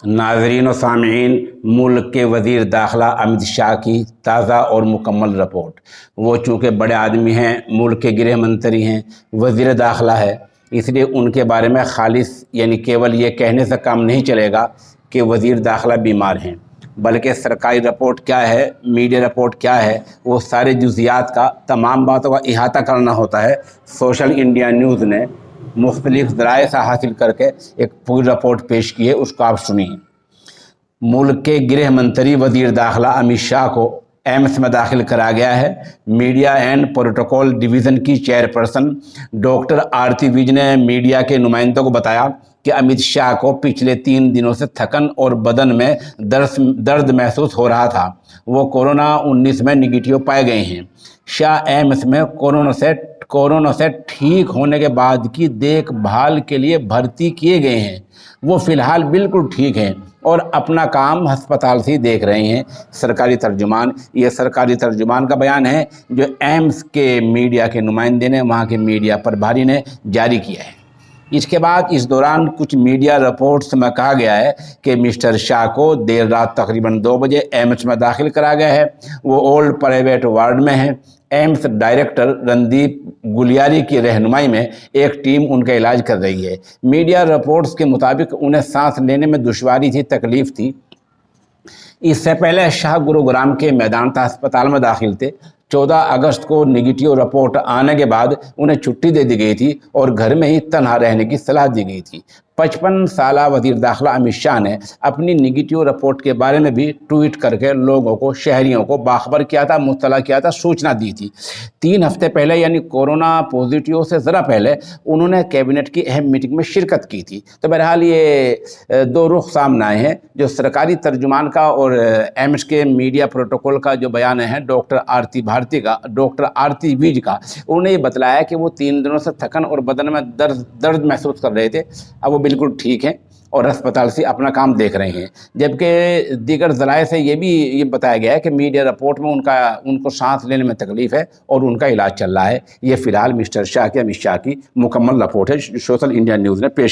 नाजरीन और सामीन, मुल्क के वज़ीर दाखिला अमित शाह की ताज़ा और मुकम्मल रिपोर्ट। वो चूँकि बड़े आदमी हैं, मुल्क के गृह मंत्री हैं, वज़ीर दाखिला है, इसलिए उनके बारे में खालिस यानी केवल ये कहने से काम नहीं चलेगा कि वज़ीर दाखिला बीमार हैं, बल्कि सरकारी रिपोर्ट क्या है, मीडिया रिपोर्ट क्या है, वो सारे जुज़ियात का, तमाम बातों का इहाता करना होता है। सोशल इंडिया न्यूज़ ने मुख्तलिफ ज़राए से हासिल करके एक पूरी रिपोर्ट पेश की है, उसको आप सुनिए। मुल्क के गृह मंत्री वज़ीर दाखिला अमित शाह को एम्स में दाखिल करा गया है। मीडिया एंड प्रोटोकॉल डिवीज़न की चेयरपर्सन डॉक्टर आरती विज ने मीडिया के नुमाइंदों को बताया कि अमित शाह को पिछले 3 दिनों से थकन और बदन में दर्द महसूस हो रहा था। वो कोरोना-19 में निगेटिव पाए गए हैं। शाह एम्स में कोरोना से ठीक होने के बाद की देखभाल के लिए भर्ती किए गए हैं। वो फ़िलहाल बिल्कुल ठीक हैं और अपना काम अस्पताल से ही देख रहे हैं। ये सरकारी तर्जुमान का बयान है जो एम्स के मीडिया के नुमाइंदे ने, वहाँ के मीडिया प्रभारी ने जारी किया है। इसके बाद इस दौरान कुछ मीडिया रिपोर्ट्स में कहा गया है कि मिस्टर शाह को देर रात तकरीबन 2 बजे एम्स में दाखिल करा गया है। वो ओल्ड प्राइवेट वार्ड में हैं। एम्स डायरेक्टर रणदीप गुलियारी की रहनुमाई में एक टीम उनका इलाज कर रही है। मीडिया रिपोर्ट्स के मुताबिक उन्हें सांस लेने में दुश्वारी थी, तकलीफ थी। इससे पहले शाह गुरुग्राम के मेदांता अस्पताल में दाखिल थे। 14 अगस्त को निगेटिव रिपोर्ट आने के बाद उन्हें छुट्टी दे दी गई थी और घर में ही तन्हा रहने की सलाह दी गई थी। 55 साला वज़ीर दाखिला अमित शाह ने अपनी निगेटिव रिपोर्ट के बारे में भी ट्वीट करके लोगों को, शहरियों को बाखबर किया था, मुत्तला किया था, सूचना दी थी। 3 हफ्ते पहले यानी कोरोना पॉजिटिव से ज़रा पहले उन्होंने कैबिनेट की अहम मीटिंग में शिरकत की थी। तो बहरहाल ये 2 रुख सामने आए हैं, जो सरकारी तर्जुमान का और एम्स के मीडिया प्रोटोकॉल का जो बयान है डॉक्टर आरती विज का। उन्होंने ये बतलाया कि वो 3 दिनों से थकन और बदन में दर्द महसूस कर रहे थे। अब वो बिल्कुल ठीक हैं और अस्पताल से अपना काम देख रहे हैं। जबकि दीगर ज़राए से ये बताया गया है कि मीडिया रिपोर्ट में उनको सांस लेने में तकलीफ़ है और उनका इलाज चल रहा है। ये फ़िलहाल मिस्टर शाह की, अमित शाह की मुकम्मल रिपोर्ट है, सोशल इंडिया न्यूज़ ने पेश